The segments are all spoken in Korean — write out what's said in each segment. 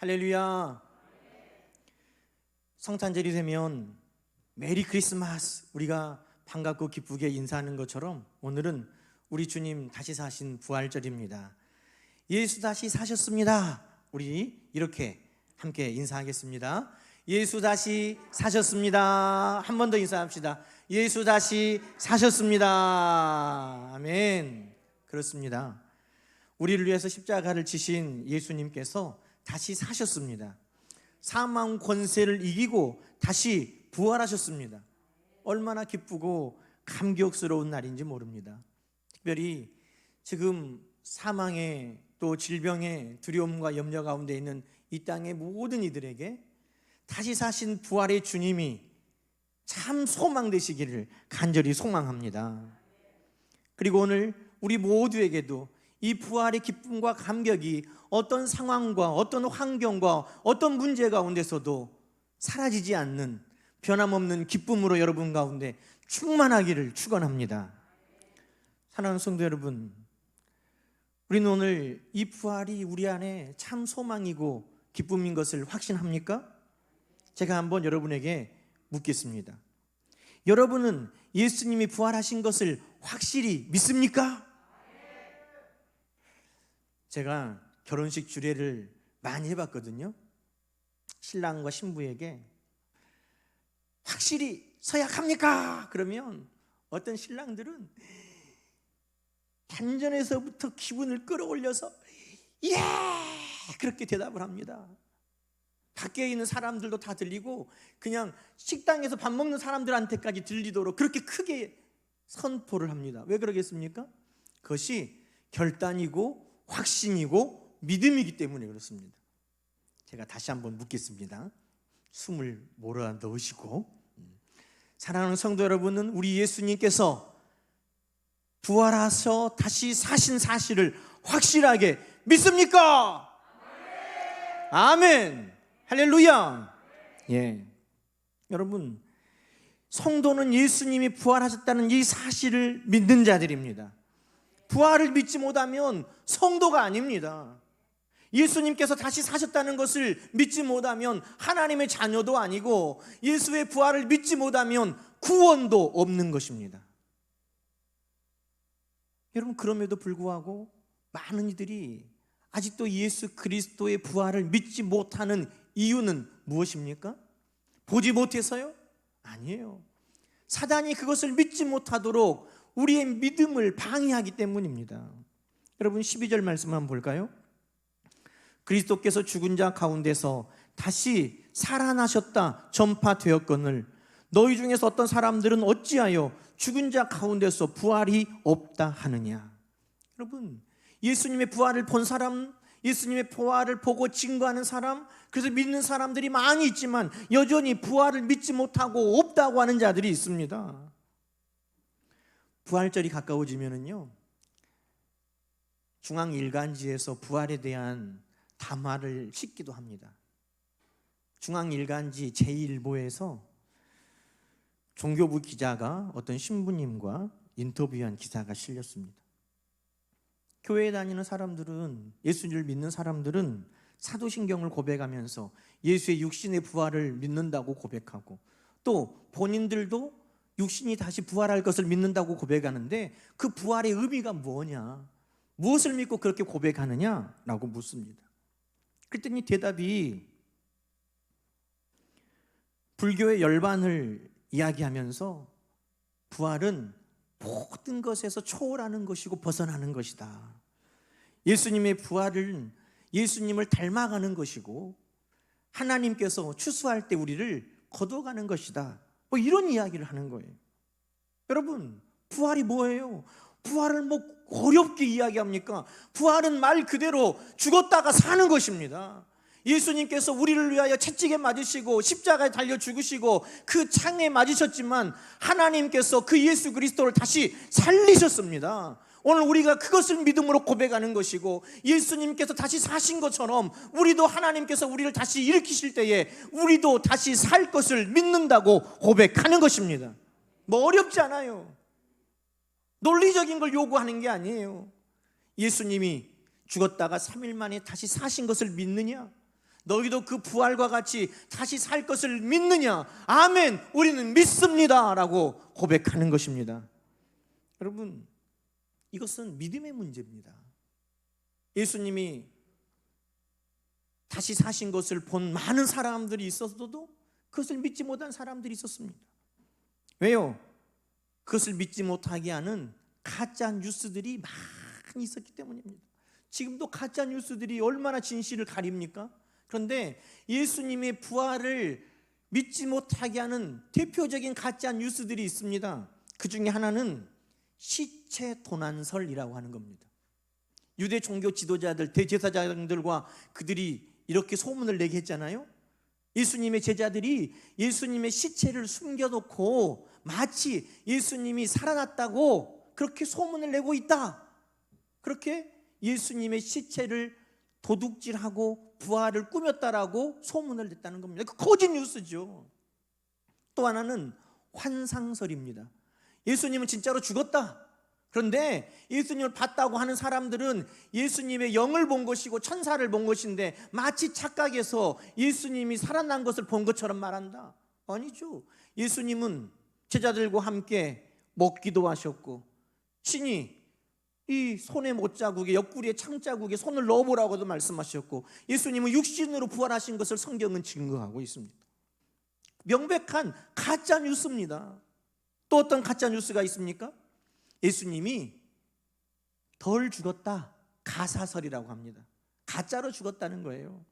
할렐루야. 성탄절이 되면 메리 크리스마스 우리가 반갑고 기쁘게 인사하는 것처럼 오늘은 우리 주님 다시 사신 부활절입니다. 예수 다시 사셨습니다. 우리 이렇게 함께 인사하겠습니다. 예수 다시 사셨습니다. 한 번 더 인사합시다. 예수 다시 사셨습니다. 아멘. 그렇습니다. 우리를 위해서 십자가를 지신 예수님께서 다시 사셨습니다. 사망 권세를 이기고 다시 부활하셨습니다. 얼마나 기쁘고 감격스러운 날인지 모릅니다. 특별히 지금 사망의 또 질병의 두려움과 염려 가운데 있는 이 땅의 모든 이들에게 다시 사신 부활의 주님이 참 소망 되시기를 간절히 소망합니다. 그리고 오늘 우리 모두에게도 이 부활의 기쁨과 감격이 어떤 상황과 어떤 환경과 어떤 문제 가운데서도 사라지지 않는 변함없는 기쁨으로 여러분 가운데 충만하기를 축원합니다. 사랑하는 성도 여러분, 우리는 오늘 이 부활이 우리 안에 참 소망이고 기쁨인 것을 확신합니까? 제가 한번 여러분에게 묻겠습니다. 여러분은 예수님이 부활하신 것을 확실히 믿습니까? 제가 결혼식 주례를 많이 해봤거든요. 신랑과 신부에게 확실히 서약합니까? 그러면 어떤 신랑들은 단전에서부터 기분을 끌어올려서 예! 그렇게 대답을 합니다. 밖에 있는 사람들도 다 들리고 그냥 식당에서 밥 먹는 사람들한테까지 들리도록 그렇게 크게 선포를 합니다. 왜 그러겠습니까? 그것이 결단이고 확신이고 믿음이기 때문에 그렇습니다. 제가 다시 한번 묻겠습니다. 숨을 몰아 넣으시고, 사랑하는 성도 여러분은 우리 예수님께서 부활하셔 다시 사신 사실을 확실하게 믿습니까? 아멘. 할렐루야. 예. 여러분, 성도는 예수님이 부활하셨다는 이 사실을 믿는 자들입니다. 부활을 믿지 못하면 성도가 아닙니다. 예수님께서 다시 사셨다는 것을 믿지 못하면 하나님의 자녀도 아니고 예수의 부활을 믿지 못하면 구원도 없는 것입니다. 여러분, 그럼에도 불구하고 많은 이들이 아직도 예수 그리스도의 부활을 믿지 못하는 이유는 무엇입니까? 보지 못해서요? 아니에요. 사단이 그것을 믿지 못하도록 우리의 믿음을 방해하기 때문입니다. 여러분, 12절 말씀 한번 볼까요? 그리스도께서 죽은 자 가운데서 다시 살아나셨다 전파되었거늘 너희 중에서 어떤 사람들은 어찌하여 죽은 자 가운데서 부활이 없다 하느냐. 여러분, 예수님의 부활을 본 사람, 예수님의 부활을 보고 증거하는 사람, 그래서 믿는 사람들이 많이 있지만 여전히 부활을 믿지 못하고 없다고 하는 자들이 있습니다. 부활절이 가까워지면은요, 중앙일간지에서 부활에 대한 담화를 싣기도 합니다. 중앙일간지 제1보에서 종교부 기자가 어떤 신부님과 인터뷰한 기사가 실렸습니다. 교회에 다니는 사람들은, 예수를 믿는 사람들은 사도신경을 고백하면서 예수의 육신의 부활을 믿는다고 고백하고 또 본인들도 육신이 다시 부활할 것을 믿는다고 고백하는데 그 부활의 의미가 뭐냐? 무엇을 믿고 그렇게 고백하느냐? 라고 묻습니다. 그랬더니 대답이 불교의 열반을 이야기하면서 부활은 모든 것에서 초월하는 것이고 벗어나는 것이다. 예수님의 부활은 예수님을 닮아가는 것이고 하나님께서 추수할 때 우리를 거둬가는 것이다. 뭐 이런 이야기를 하는 거예요. 여러분, 부활이 뭐예요? 부활을 뭐 어렵게 이야기합니까? 부활은 말 그대로 죽었다가 사는 것입니다. 예수님께서 우리를 위하여 채찍에 맞으시고 십자가에 달려 죽으시고 그 창에 맞으셨지만 하나님께서 그 예수 그리스도를 다시 살리셨습니다. 오늘 우리가 그것을 믿음으로 고백하는 것이고 예수님께서 다시 사신 것처럼 우리도 하나님께서 우리를 다시 일으키실 때에 우리도 다시 살 것을 믿는다고 고백하는 것입니다. 뭐 어렵지 않아요. 논리적인 걸 요구하는 게 아니에요. 예수님이 죽었다가 3일 만에 다시 사신 것을 믿느냐? 너희도 그 부활과 같이 다시 살 것을 믿느냐? 아멘, 우리는 믿습니다 라고 고백하는 것입니다. 여러분, 이것은 믿음의 문제입니다. 예수님이 다시 사신 것을 본 많은 사람들이 있었어도 그것을 믿지 못한 사람들이 있었습니다. 왜요? 그것을 믿지 못하게 하는 가짜 뉴스들이 많이 있었기 때문입니다. 지금도 가짜 뉴스들이 얼마나 진실을 가립니까? 그런데 예수님의 부활을 믿지 못하게 하는 대표적인 가짜 뉴스들이 있습니다. 그 중에 하나는 시체 도난설이라고 하는 겁니다. 유대 종교 지도자들, 대제사장들과 그들이 이렇게 소문을 내게 했잖아요. 예수님의 제자들이 예수님의 시체를 숨겨놓고 마치 예수님이 살아났다고 그렇게 소문을 내고 있다. 그렇게 예수님의 시체를 도둑질하고 부활을 꾸몄다라고 소문을 냈다는 겁니다. 그 거짓 뉴스죠. 또 하나는 환상설입니다. 예수님은 진짜로 죽었다. 그런데 예수님을 봤다고 하는 사람들은 예수님의 영을 본 것이고 천사를 본 것인데 마치 착각해서 예수님이 살아난 것을 본 것처럼 말한다. 아니죠. 예수님은 제자들과 함께 먹기도 하셨고, 친히 이 손의 못자국에, 옆구리에 창자국에 손을 넣어보라고도 말씀하셨고, 예수님은 육신으로 부활하신 것을 성경은 증거하고 있습니다. 명백한 가짜 뉴스입니다. 또 어떤 가짜 뉴스가 있습니까? 예수님이 덜 죽었다, 가사설이라고 합니다. 가짜로 죽었다는 거예요.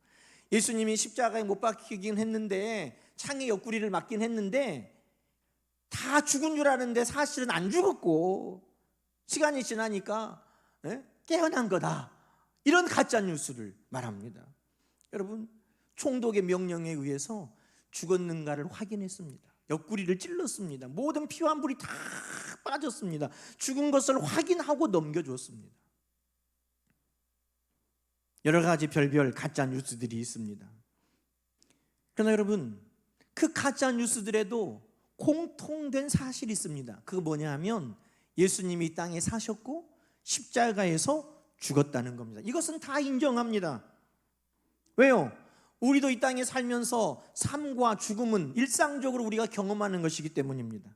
예수님이 십자가에 못 박히긴 했는데, 창에 옆구리를 맞긴 했는데 다 죽은 줄 아는데 사실은 안 죽었고 시간이 지나니까 깨어난 거다, 이런 가짜 뉴스를 말합니다. 여러분, 총독의 명령에 의해서 죽었는가를 확인했습니다. 옆구리를 찔렀습니다. 모든 피와 물이 다 빠졌습니다. 죽은 것을 확인하고 넘겨줬습니다. 여러 가지 별별 가짜 뉴스들이 있습니다. 그러나 여러분, 그 가짜 뉴스들에도 공통된 사실이 있습니다. 그거 뭐냐 하면 예수님이 이 땅에 사셨고 십자가에서 죽었다는 겁니다. 이것은 다 인정합니다. 왜요? 우리도 이 땅에 살면서 삶과 죽음은 일상적으로 우리가 경험하는 것이기 때문입니다.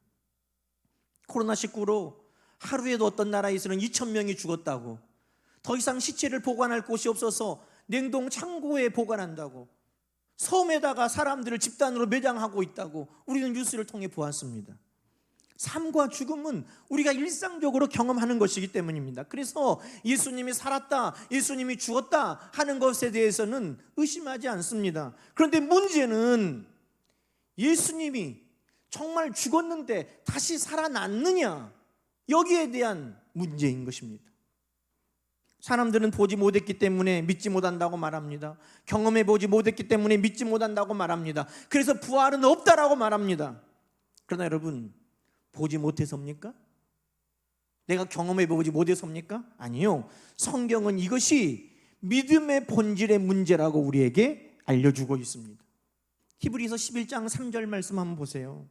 코로나19로 하루에도 어떤 나라에서는 2,000명이 죽었다고, 더 이상 시체를 보관할 곳이 없어서 냉동 창고에 보관한다고, 섬에다가 사람들을 집단으로 매장하고 있다고 우리는 뉴스를 통해 보았습니다. 삶과 죽음은 우리가 일상적으로 경험하는 것이기 때문입니다. 그래서 예수님이 살았다, 예수님이 죽었다 하는 것에 대해서는 의심하지 않습니다. 그런데 문제는 예수님이 정말 죽었는데 다시 살아났느냐, 여기에 대한 문제인 것입니다. 사람들은 보지 못했기 때문에 믿지 못한다고 말합니다. 경험해 보지 못했기 때문에 믿지 못한다고 말합니다. 그래서 부활은 없다라고 말합니다. 그러나 여러분, 보지 못해서입니까? 내가 경험해 보지 못해서입니까? 아니요. 성경은 이것이 믿음의 본질의 문제라고 우리에게 알려주고 있습니다. 히브리서 11장 3절 말씀 한번 보세요.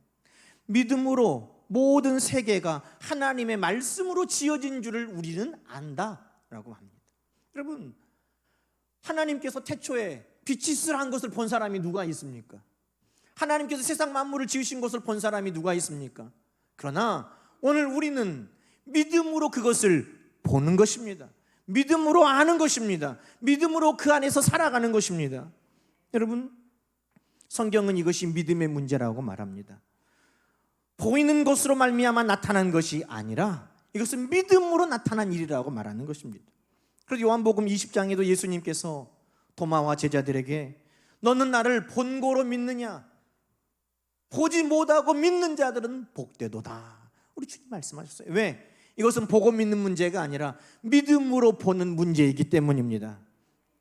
믿음으로 모든 세계가 하나님의 말씀으로 지어진 줄을 우리는 안다 라고 합니다. 여러분, 하나님께서 태초에 빛이 있으라 한 것을 본 사람이 누가 있습니까? 하나님께서 세상 만물을 지으신 것을 본 사람이 누가 있습니까? 그러나 오늘 우리는 믿음으로 그것을 보는 것입니다. 믿음으로 아는 것입니다. 믿음으로 그 안에서 살아가는 것입니다. 여러분, 성경은 이것이 믿음의 문제라고 말합니다. 보이는 것으로 말미암아 나타난 것이 아니라 이것은 믿음으로 나타난 일이라고 말하는 것입니다. 그래서 요한복음 20장에도 예수님께서 도마와 제자들에게 너는 나를 본고로 믿느냐? 보지 못하고 믿는 자들은 복되도다. 우리 주님 말씀하셨어요. 왜? 이것은 보고 믿는 문제가 아니라 믿음으로 보는 문제이기 때문입니다.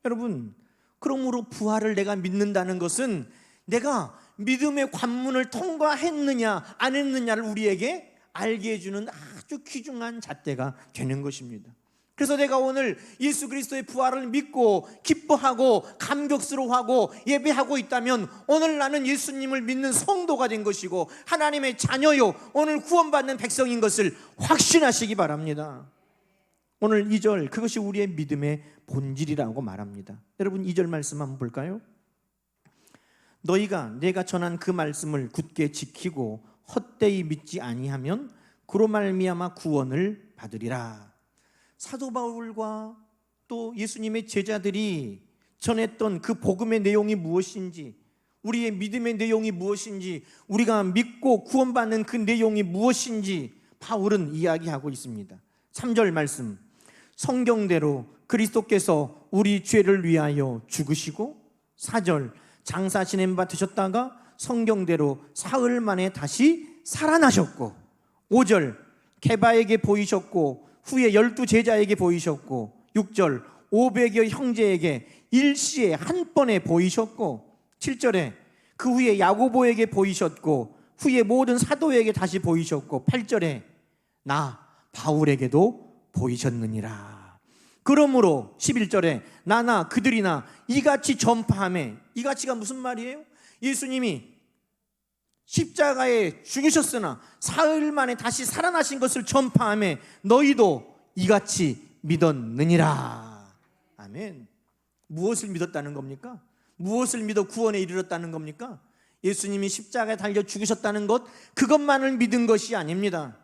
여러분, 그러므로 부활을 내가 믿는다는 것은 내가 믿음의 관문을 통과했느냐 안 했느냐를 우리에게 알게 해주는 아주 귀중한 잣대가 되는 것입니다. 그래서 내가 오늘 예수 그리스도의 부활을 믿고 기뻐하고 감격스러워하고 예배하고 있다면 오늘 나는 예수님을 믿는 성도가 된 것이고 하나님의 자녀요, 오늘 구원받는 백성인 것을 확신하시기 바랍니다. 오늘 2절, 그것이 우리의 믿음의 본질이라고 말합니다. 여러분, 2절 말씀 한번 볼까요? 너희가 내가 전한 그 말씀을 굳게 지키고 헛되이 믿지 아니하면 그로 말미암아 구원을 받으리라. 사도 바울과 또 예수님의 제자들이 전했던 그 복음의 내용이 무엇인지, 우리의 믿음의 내용이 무엇인지, 우리가 믿고 구원받는 그 내용이 무엇인지 바울은 이야기하고 있습니다. 3절 말씀, 성경대로 그리스도께서 우리 죄를 위하여 죽으시고, 4절, 장사 지낸 바 되셨다가 성경대로 사흘 만에 다시 살아나셨고, 5절, 케바에게 보이셨고 후에 12 제자에게 보이셨고, 6절, 500여 형제에게 일시에 한 번에 보이셨고, 7절에 그 후에 야고보에게 보이셨고 후에 모든 사도에게 다시 보이셨고, 8절에 나 바울에게도 보이셨느니라. 그러므로 11절에 나나 그들이나 이같이 전파하매, 이같이가 무슨 말이에요? 예수님이 십자가에 죽으셨으나 사흘 만에 다시 살아나신 것을 전파하매 너희도 이같이 믿었느니라. 아멘. 무엇을 믿었다는 겁니까? 무엇을 믿어 구원에 이르렀다는 겁니까? 예수님이 십자가에 달려 죽으셨다는 것, 그것만을 믿은 것이 아닙니다.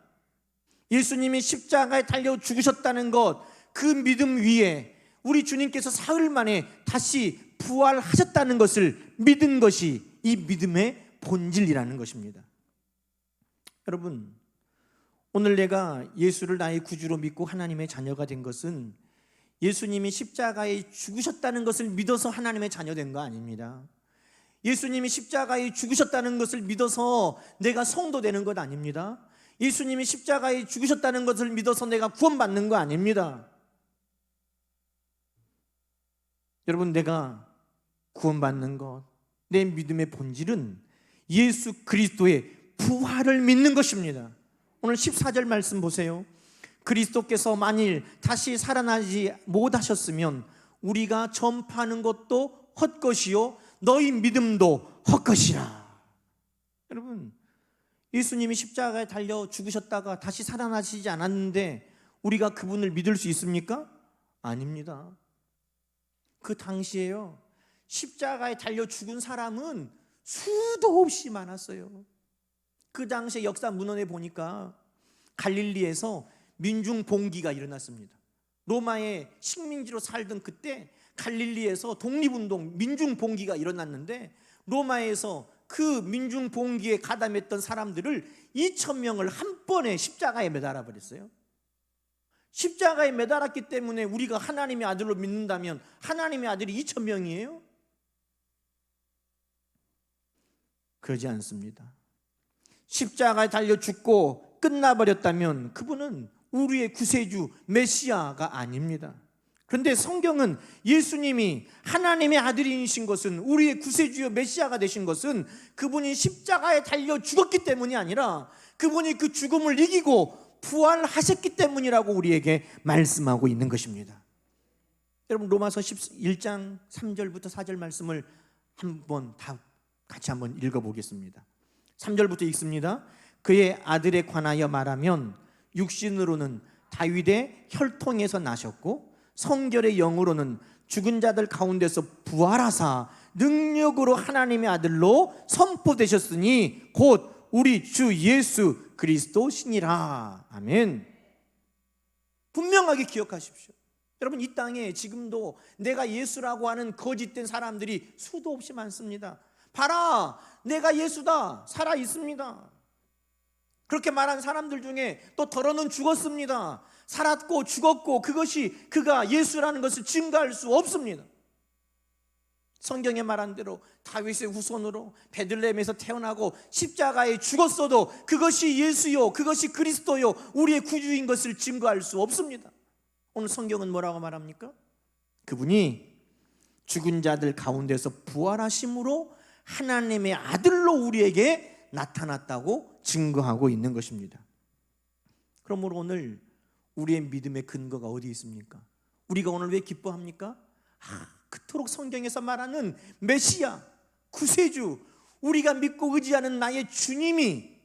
예수님이 십자가에 달려 죽으셨다는 것, 그 믿음 위에 우리 주님께서 사흘 만에 다시 부활하셨다는 것을 믿은 것이 이 믿음의 본질이라는 것입니다. 여러분, 오늘 내가 예수를 나의 구주로 믿고 하나님의 자녀가 된 것은 예수님이 십자가에 죽으셨다는 것을 믿어서 하나님의 자녀된 거 아닙니다. 예수님이 십자가에 죽으셨다는 것을 믿어서 내가 성도 되는 것 아닙니다. 예수님이 십자가에 죽으셨다는 것을 믿어서 내가 구원받는 거 아닙니다. 여러분, 내가 구원받는 것, 내 믿음의 본질은 예수 그리스도의 부활을 믿는 것입니다. 오늘 14절 말씀 보세요. 그리스도께서 만일 다시 살아나지 못하셨으면 우리가 전파하는 것도 헛것이요 너희 믿음도 헛것이라. 여러분, 예수님이 십자가에 달려 죽으셨다가 다시 살아나시지 않았는데 우리가 그분을 믿을 수 있습니까? 아닙니다. 그 당시에요, 십자가에 달려 죽은 사람은 수도 없이 많았어요. 그 당시에 역사 문헌에 보니까 갈릴리에서 민중봉기가 일어났습니다. 로마의 식민지로 살던 그때 갈릴리에서 독립운동 민중봉기가 일어났는데, 로마에서 그 민중봉기에 가담했던 사람들을 2,000명을 한 번에 십자가에 매달아 버렸어요. 십자가에 매달았기 때문에 우리가 하나님의 아들로 믿는다면 하나님의 아들이 2,000명이에요? 그러지 않습니다. 십자가에 달려 죽고 끝나버렸다면 그분은 우리의 구세주 메시아가 아닙니다. 그런데 성경은 예수님이 하나님의 아들이신 것은, 우리의 구세주요 메시아가 되신 것은 그분이 십자가에 달려 죽었기 때문이 아니라 그분이 그 죽음을 이기고 부활하셨기 때문이라고 우리에게 말씀하고 있는 것입니다. 여러분, 로마서 1장 3절부터 4절 말씀을 같이 한번 읽어보겠습니다. 3절부터 읽습니다. 그의 아들에 관하여 말하면 육신으로는 다윗의 혈통에서 나셨고 성결의 영으로는 죽은 자들 가운데서 부활하사 능력으로 하나님의 아들로 선포되셨으니 곧 우리 주 예수 그리스도시니라. 아멘. 분명하게 기억하십시오. 여러분, 이 땅에 지금도 내가 예수라고 하는 거짓된 사람들이 수도 없이 많습니다. 봐라, 내가 예수다, 살아 있습니다. 그렇게 말한 사람들 중에 또 더러는 죽었습니다. 살았고 죽었고 그것이 그가 예수라는 것을 증거할 수 없습니다. 성경에 말한 대로 다윗의 후손으로 베들레헴에서 태어나고 십자가에 죽었어도 그것이 예수요, 그것이 그리스도요, 우리의 구주인 것을 증거할 수 없습니다. 오늘 성경은 뭐라고 말합니까? 그분이 죽은 자들 가운데서 부활하심으로 하나님의 아들로 우리에게 나타났다고 증거하고 있는 것입니다. 그러므로 오늘 우리의 믿음의 근거가 어디 있습니까? 우리가 오늘 왜 기뻐합니까? 그토록 성경에서 말하는 메시아, 구세주, 우리가 믿고 의지하는 나의 주님이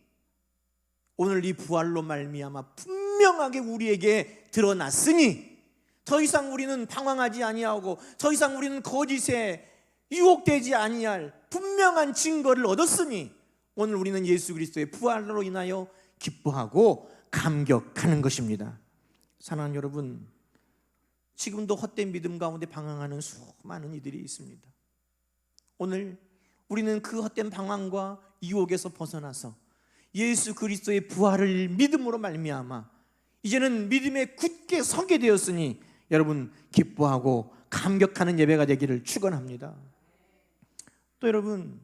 오늘 이 부활로 말미암아 분명하게 우리에게 드러났으니 더 이상 우리는 방황하지 아니하고 더 이상 우리는 거짓에 유혹되지 아니할 분명한 증거를 얻었으니 오늘 우리는 예수 그리스도의 부활로 인하여 기뻐하고 감격하는 것입니다. 사랑하는 여러분, 지금도 헛된 믿음 가운데 방황하는 수많은 이들이 있습니다. 오늘 우리는 그 헛된 방황과 유혹에서 벗어나서 예수 그리스도의 부활을 믿음으로 말미암아 이제는 믿음에 굳게 서게 되었으니 여러분 기뻐하고 감격하는 예배가 되기를 축원합니다. 또 여러분,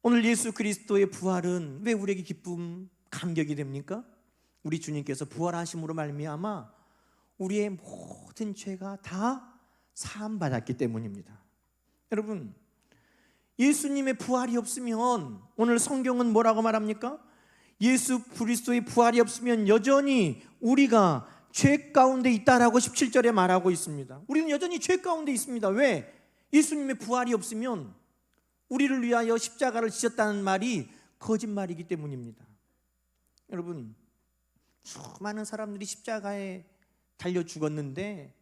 오늘 예수 그리스도의 부활은 왜 우리에게 기쁨, 감격이 됩니까? 우리 주님께서 부활하심으로 말미암아 우리의 모든 죄가 다 사함받았기 때문입니다. 여러분, 예수님의 부활이 없으면 오늘 성경은 뭐라고 말합니까? 예수 그리스도의 부활이 없으면 여전히 우리가 죄 가운데 있다라고 17절에 말하고 있습니다. 우리는 여전히 죄 가운데 있습니다. 왜? 예수님의 부활이 없으면 우리를 위하여 십자가를 지셨다는 말이 거짓말이기 때문입니다. 여러분, 수많은 사람들이 십자가에 달려 죽었는데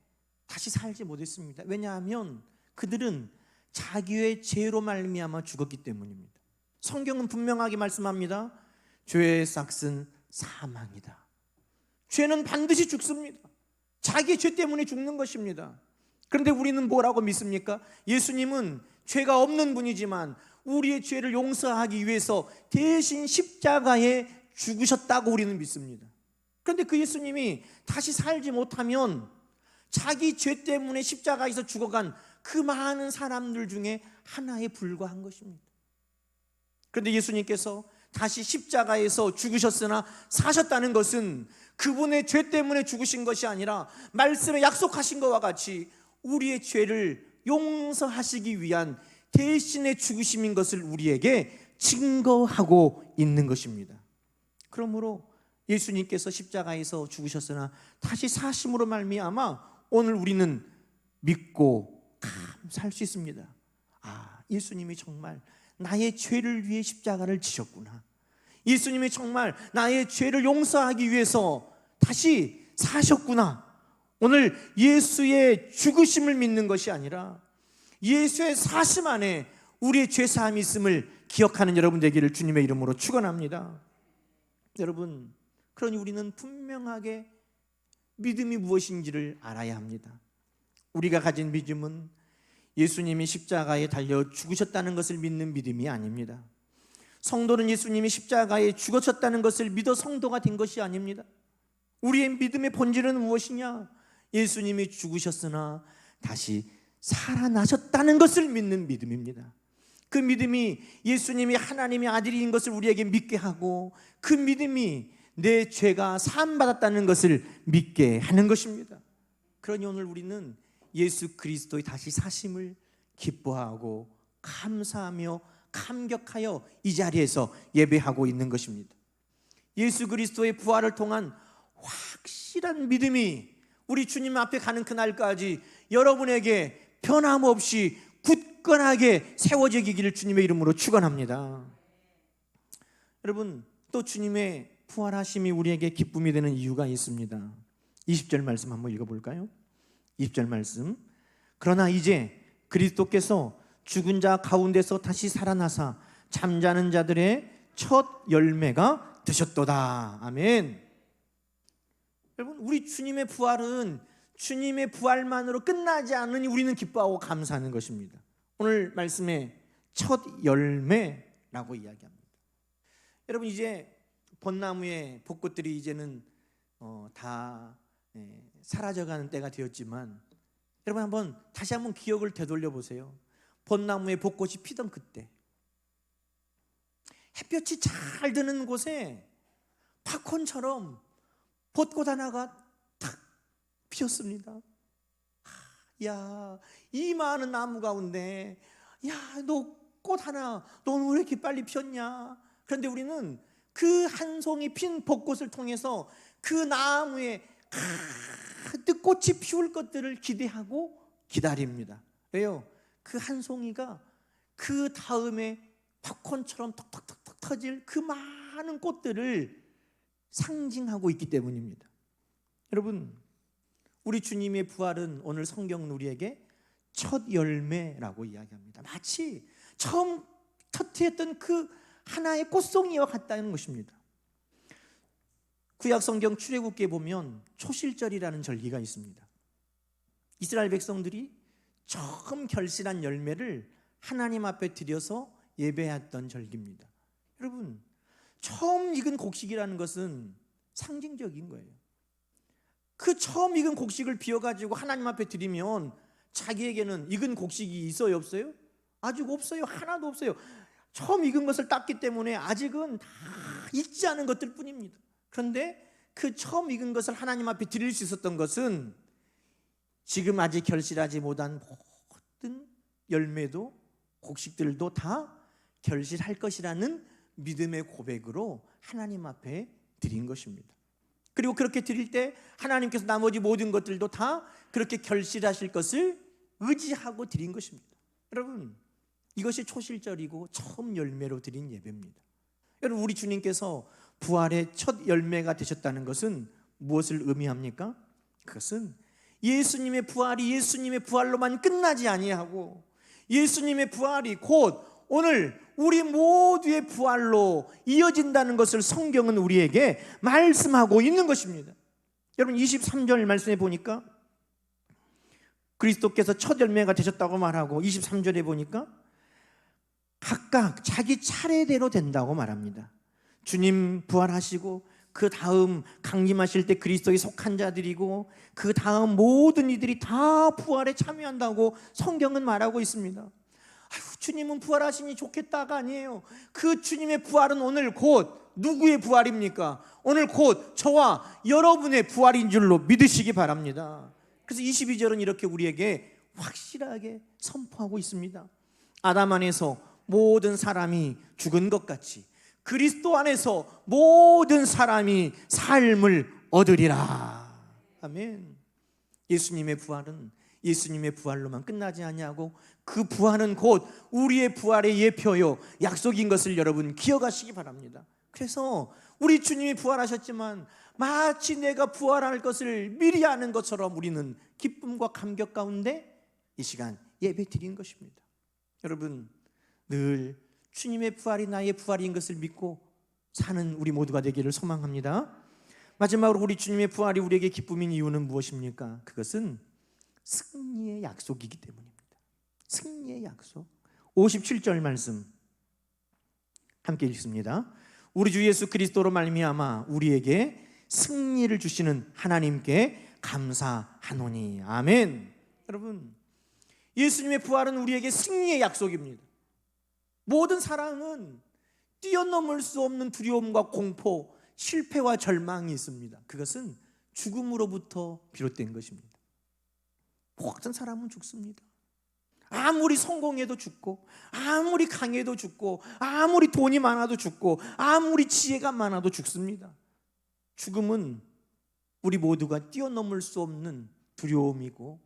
다시 살지 못했습니다. 왜냐하면 그들은 자기의 죄로 말미암아 죽었기 때문입니다. 성경은 분명하게 말씀합니다. 죄의 삭은 사망이다. 죄는 반드시 죽습니다. 자기의 죄 때문에 죽는 것입니다. 그런데 우리는 뭐라고 믿습니까? 예수님은 죄가 없는 분이지만 우리의 죄를 용서하기 위해서 대신 십자가에 죽으셨다고 우리는 믿습니다. 그런데 그 예수님이 다시 살지 못하면 자기 죄 때문에 십자가에서 죽어간 그 많은 사람들 중에 하나에 불과한 것입니다. 그런데 예수님께서 다시 십자가에서 죽으셨으나 사셨다는 것은 그분의 죄 때문에 죽으신 것이 아니라 말씀에 약속하신 것과 같이 우리의 죄를 용서하시기 위한 대신의 죽으심인 것을 우리에게 증거하고 있는 것입니다. 그러므로 예수님께서 십자가에서 죽으셨으나 다시 사심으로 말미암아 오늘 우리는 믿고 살 수 있습니다. 아, 예수님이 정말 나의 죄를 위해 십자가를 지셨구나. 예수님이 정말 나의 죄를 용서하기 위해서 다시 사셨구나. 오늘 예수의 죽으심을 믿는 것이 아니라 예수의 사심 안에 우리의 죄사함이 있음을 기억하는 여러분 되기를 주님의 이름으로 축원합니다. 여러분, 그러니 우리는 분명하게 믿음이 무엇인지를 알아야 합니다. 우리가 가진 믿음은 예수님이 십자가에 달려 죽으셨다는 것을 믿는 믿음이 아닙니다. 성도는 예수님이 십자가에 죽으셨다는 것을 믿어 성도가 된 것이 아닙니다. 우리의 믿음의 본질은 무엇이냐? 예수님이 죽으셨으나 다시 살아나셨다는 것을 믿는 믿음입니다. 그 믿음이 예수님이 하나님의 아들인 것을 우리에게 믿게 하고 그 믿음이 내 죄가 사함받았다는 것을 믿게 하는 것입니다. 그러니 오늘 우리는 예수 그리스도의 다시 사심을 기뻐하고 감사하며 감격하여 이 자리에서 예배하고 있는 것입니다. 예수 그리스도의 부활을 통한 확실한 믿음이 우리 주님 앞에 가는 그날까지 여러분에게 변함없이 굳건하게 세워지기를 주님의 이름으로 축원합니다. 여러분, 또 주님의 부활하심이 우리에게 기쁨이 되는 이유가 있습니다. 20절 말씀 한번 읽어볼까요? 20절 말씀. 그러나 이제 그리스도께서 죽은 자 가운데서 다시 살아나사 잠자는 자들의 첫 열매가 되셨도다. 아멘. 여러분, 우리 주님의 부활은 주님의 부활만으로 끝나지 않으니 우리는 기뻐하고 감사하는 것입니다. 오늘 말씀에 첫 열매라고 이야기합니다. 여러분, 이제 벚나무의 벚꽃들이 이제는 다 사라져가는 때가 되었지만 여러분 다시 한번 기억을 되돌려 보세요. 벚나무의 벚꽃이 피던 그때 햇볕이 잘 드는 곳에 팝콘처럼 벚꽃 하나가 탁 피었습니다. 야, 이 많은 나무 가운데 야, 너 꽃 하나 너는 왜 이렇게 빨리 피었냐? 그런데 우리는 그 한 송이 핀 벚꽃을 통해서 그 나무에 가득 꽃이 피울 것들을 기대하고 기다립니다. 왜요? 그 한 송이가 그 다음에 팝콘처럼 톡톡톡톡 터질 그 많은 꽃들을 상징하고 있기 때문입니다. 여러분, 우리 주님의 부활은 오늘 성경은 우리에게 첫 열매라고 이야기합니다. 마치 처음 터트렸던 그 하나의 꽃송이와 같다는 것입니다. 구약 성경 출애굽기에 보면 초실절이라는 절기가 있습니다. 이스라엘 백성들이 처음 결실한 열매를 하나님 앞에 드려서 예배했던 절기입니다. 여러분, 처음 익은 곡식이라는 것은 상징적인 거예요. 그 처음 익은 곡식을 비워가지고 하나님 앞에 드리면 자기에게는 익은 곡식이 있어요, 없어요? 아직 없어요. 하나도 없어요. 처음 익은 것을 땄기 때문에 아직은 다 익지 않은 것들 뿐입니다. 그런데 그 처음 익은 것을 하나님 앞에 드릴 수 있었던 것은 지금 아직 결실하지 못한 모든 열매도 곡식들도 다 결실할 것이라는 믿음의 고백으로 하나님 앞에 드린 것입니다. 그리고 그렇게 드릴 때 하나님께서 나머지 모든 것들도 다 그렇게 결실하실 것을 의지하고 드린 것입니다. 여러분, 이것이 초실절이고 처음 열매로 드린 예배입니다. 여러분, 우리 주님께서 부활의 첫 열매가 되셨다는 것은 무엇을 의미합니까? 그것은 예수님의 부활이 예수님의 부활로만 끝나지 아니하고 예수님의 부활이 곧 오늘 우리 모두의 부활로 이어진다는 것을 성경은 우리에게 말씀하고 있는 것입니다. 여러분, 23절 말씀에 보니까 그리스도께서 첫 열매가 되셨다고 말하고 23절에 보니까 각각 자기 차례대로 된다고 말합니다. 주님 부활하시고 그 다음 강림하실 때 그리스도에 속한 자들이고 그 다음 모든 이들이 다 부활에 참여한다고 성경은 말하고 있습니다. 아유, 주님은 부활하시니 좋겠다가 아니에요. 그 주님의 부활은 오늘 곧 누구의 부활입니까? 오늘 곧 저와 여러분의 부활인 줄로 믿으시기 바랍니다. 그래서 22절은 이렇게 우리에게 확실하게 선포하고 있습니다. 아담 안에서 모든 사람이 죽은 것 같이 그리스도 안에서 모든 사람이 삶을 얻으리라. 아멘. 예수님의 부활은 예수님의 부활로만 끝나지 아니하고 그 부활은 곧 우리의 부활의 예표요 약속인 것을 여러분 기억하시기 바랍니다. 그래서 우리 주님이 부활하셨지만 마치 내가 부활할 것을 미리 아는 것처럼 우리는 기쁨과 감격 가운데 이 시간 예배 드린 것입니다. 여러분, 늘 주님의 부활이 나의 부활인 것을 믿고 사는 우리 모두가 되기를 소망합니다. 마지막으로 우리 주님의 부활이 우리에게 기쁨인 이유는 무엇입니까? 그것은 승리의 약속이기 때문입니다. 승리의 약속. 57절 말씀 함께 읽습니다. 우리 주 예수 그리스도로 말미암아 우리에게 승리를 주시는 하나님께 감사하노니. 아멘. 여러분, 예수님의 부활은 우리에게 승리의 약속입니다. 모든 사랑은 뛰어넘을 수 없는 두려움과 공포, 실패와 절망이 있습니다. 그것은 죽음으로부터 비롯된 것입니다. 모든 사람은 죽습니다. 아무리 성공해도 죽고, 아무리 강해도 죽고, 아무리 돈이 많아도 죽고, 아무리 지혜가 많아도 죽습니다. 죽음은 우리 모두가 뛰어넘을 수 없는 두려움이고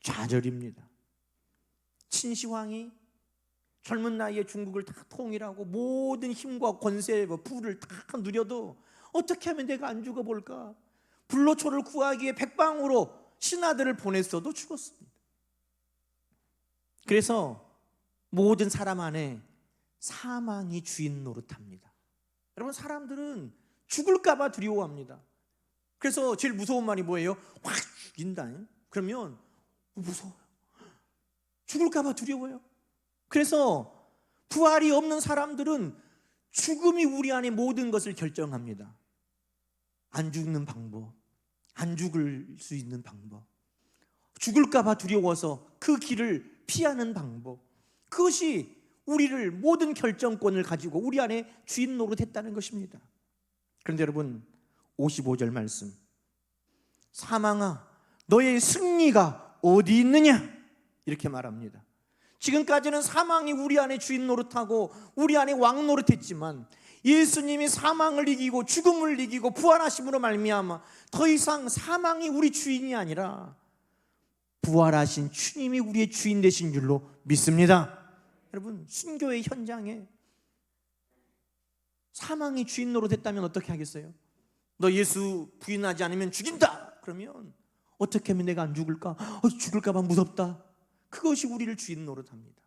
좌절입니다. 친시황이 젊은 나이에 중국을 다 통일하고 모든 힘과 권세, 부를 다 누려도 어떻게 하면 내가 안 죽어볼까? 불로초를 구하기에 백방으로 신하들을 보냈어도 죽었습니다. 그래서 모든 사람 안에 사망이 주인 노릇합니다. 여러분, 사람들은 죽을까 봐 두려워합니다. 그래서 제일 무서운 말이 뭐예요? 확 죽인다. 그러면 무서워요. 죽을까 봐 두려워요. 그래서 부활이 없는 사람들은 죽음이 우리 안에 모든 것을 결정합니다. 안 죽는 방법, 안 죽을 수 있는 방법, 죽을까 봐 두려워서 그 길을 피하는 방법, 그것이 우리를 모든 결정권을 가지고 우리 안에 주인 노릇했다는 것입니다. 그런데 여러분, 55절 말씀, 사망아 너의 승리가 어디 있느냐 이렇게 말합니다. 지금까지는 사망이 우리 안에 주인 노릇하고 우리 안에 왕 노릇했지만 예수님이 사망을 이기고 죽음을 이기고 부활하심으로 말미암아 더 이상 사망이 우리 주인이 아니라 부활하신 주님이 우리의 주인 되신 줄로 믿습니다. 여러분, 순교의 현장에 사망이 주인 노릇했다면 어떻게 하겠어요? 너 예수 부인하지 않으면 죽인다. 그러면 어떻게 하면 내가 안 죽을까? 죽을까 봐 무섭다. 그것이 우리를 주인 노릇합니다.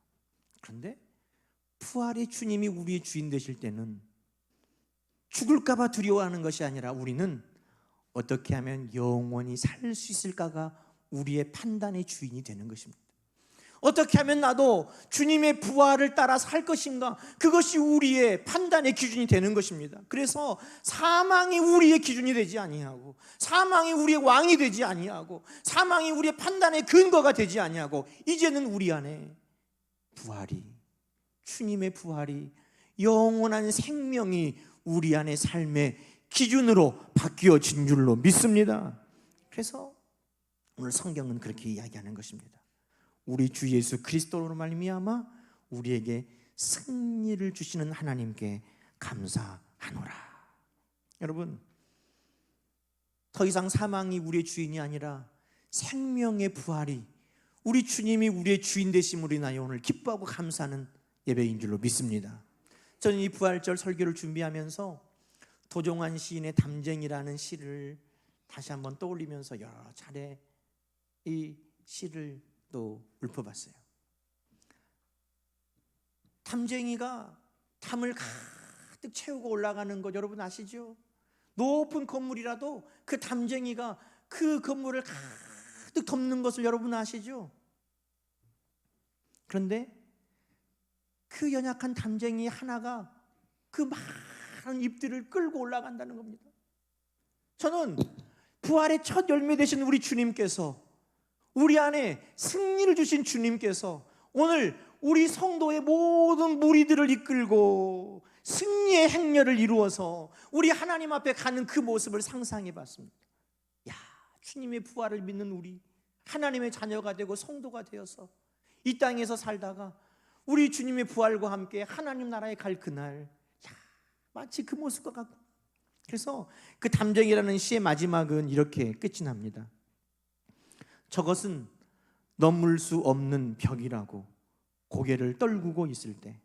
그런데 부활의 주님이 우리의 주인 되실 때는 죽을까 봐 두려워하는 것이 아니라 우리는 어떻게 하면 영원히 살 수 있을까가 우리의 판단의 주인이 되는 것입니다. 어떻게 하면 나도 주님의 부활을 따라 살 것인가, 그것이 우리의 판단의 기준이 되는 것입니다. 그래서 사망이 우리의 기준이 되지 아니하고, 사망이 우리의 왕이 되지 아니하고, 사망이 우리의 판단의 근거가 되지 아니하고, 이제는 우리 안에 부활이, 주님의 부활이, 영원한 생명이 우리 안의 삶의 기준으로 바뀌어진 줄로 믿습니다. 그래서 오늘 성경은 그렇게 이야기하는 것입니다. 우리 주 예수 그리스도로 말미암아 우리에게 승리를 주시는 하나님께 감사하노라. 여러분, 더 이상 사망이 우리의 주인이 아니라 생명의 부활이, 우리 주님이 우리의 주인 되심으로 인하여 오늘 기뻐하고 감사하는 예배인 줄로 믿습니다. 저는 이 부활절 설교를 준비하면서 도종환 시인의 담쟁이라는 시를 다시 한번 떠올리면서 여러 차례 이 시를 또 읊어봤어요. 담쟁이가 담을 가득 채우고 올라가는 것 여러분 아시죠? 높은 건물이라도 그 담쟁이가 그 건물을 가득 덮는 것을 여러분 아시죠? 그런데 그 연약한 담쟁이 하나가 그 많은 잎들을 끌고 올라간다는 겁니다. 저는 부활의 첫 열매 되신 우리 주님께서, 우리 안에 승리를 주신 주님께서 오늘 우리 성도의 모든 무리들을 이끌고 승리의 행렬을 이루어서 우리 하나님 앞에 가는 그 모습을 상상해 봤습니다. 야, 주님의 부활을 믿는 우리 하나님의 자녀가 되고 성도가 되어서 이 땅에서 살다가 우리 주님의 부활과 함께 하나님 나라에 갈 그날, 야, 마치 그 모습과 같고. 그래서 그 담쟁이라는 시의 마지막은 이렇게 끝이 납니다. 저것은 넘을 수 없는 벽이라고 고개를 떨구고 있을 때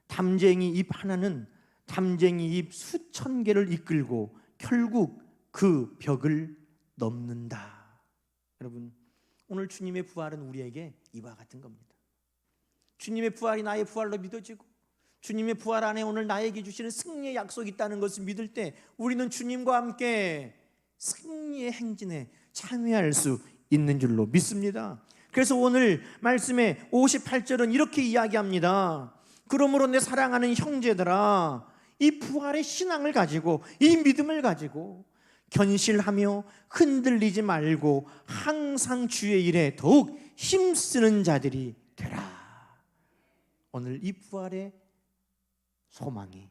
담쟁이 잎 하나는 담쟁이 잎 수천 개를 이끌고 결국 그 벽을 넘는다. 여러분, 오늘 주님의 부활은 우리에게 이와 같은 겁니다. 주님의 부활이 나의 부활로 믿어지고 주님의 부활 안에 오늘 나에게 주시는 승리의 약속이 있다는 것을 믿을 때 우리는 주님과 함께 승리의 행진에 참여할 수 있는 줄로 믿습니다. 그래서 오늘 말씀의 58절은 이렇게 이야기합니다. 그러므로 내 사랑하는 형제들아, 이 부활의 신앙을 가지고, 이 믿음을 가지고 견실하며 흔들리지 말고 항상 주의 일에 더욱 힘쓰는 자들이 되라. 오늘 이 부활의 소망이,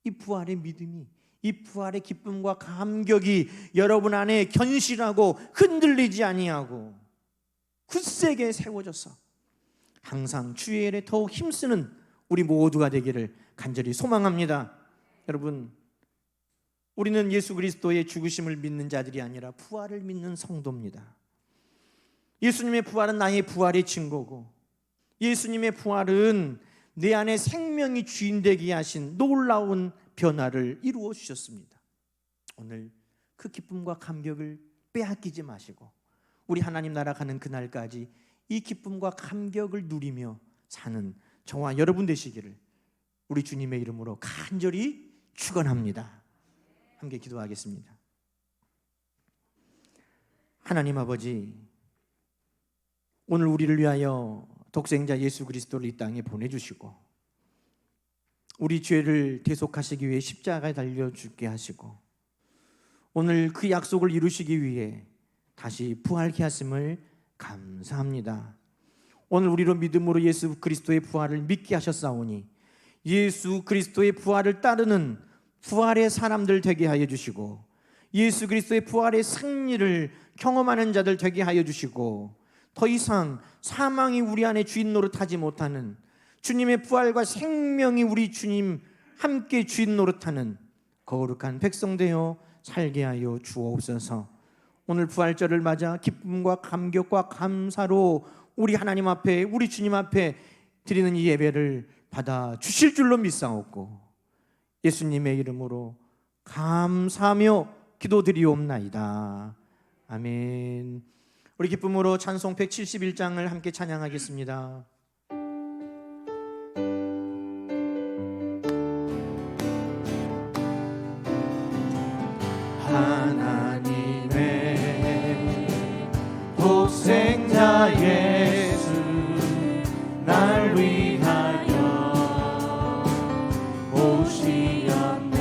이 부활의 믿음이, 이 부활의 기쁨과 감격이 여러분 안에 견실하고 흔들리지 아니하고 굳세게 세워져서 항상 주의 일에 더욱 힘쓰는 우리 모두가 되기를 간절히 소망합니다. 여러분, 우리는 예수 그리스도의 죽으심을 믿는 자들이 아니라 부활을 믿는 성도입니다. 예수님의 부활은 나의 부활의 증거고, 예수님의 부활은 내 안에 생명이 주인되게 하신 놀라운 변화를 이루어 주셨습니다. 오늘 그 기쁨과 감격을 빼앗기지 마시고 우리 하나님 나라 가는 그날까지 이 기쁨과 감격을 누리며 사는 저와 여러분 되시기를 우리 주님의 이름으로 간절히 축원합니다. 함께 기도하겠습니다. 하나님 아버지, 오늘 우리를 위하여 독생자 예수 그리스도를 이 땅에 보내주시고 우리 죄를 대속하시기 위해 십자가에 달려 죽게 하시고 오늘 그 약속을 이루시기 위해 다시 부활케 하심을 감사합니다. 오늘 우리로 믿음으로 예수 그리스도의 부활을 믿게 하셨사오니 예수 그리스도의 부활을 따르는 부활의 사람들 되게 하여 주시고 예수 그리스도의 부활의 승리를 경험하는 자들 되게 하여 주시고 더 이상 사망이 우리 안에 주인 노릇하지 못하는, 주님의 부활과 생명이 우리 주님 함께 주인 노릇하는 거룩한 백성 되어 살게 하여 주옵소서. 오늘 부활절을 맞아 기쁨과 감격과 감사로 우리 하나님 앞에, 우리 주님 앞에 드리는 이 예배를 받아 주실 줄로 믿사옵고 예수님의 이름으로 감사하며 기도드리옵나이다. 아멘. 우리 기쁨으로 찬송 171장을 함께 찬양하겠습니다. 주시옵나이다.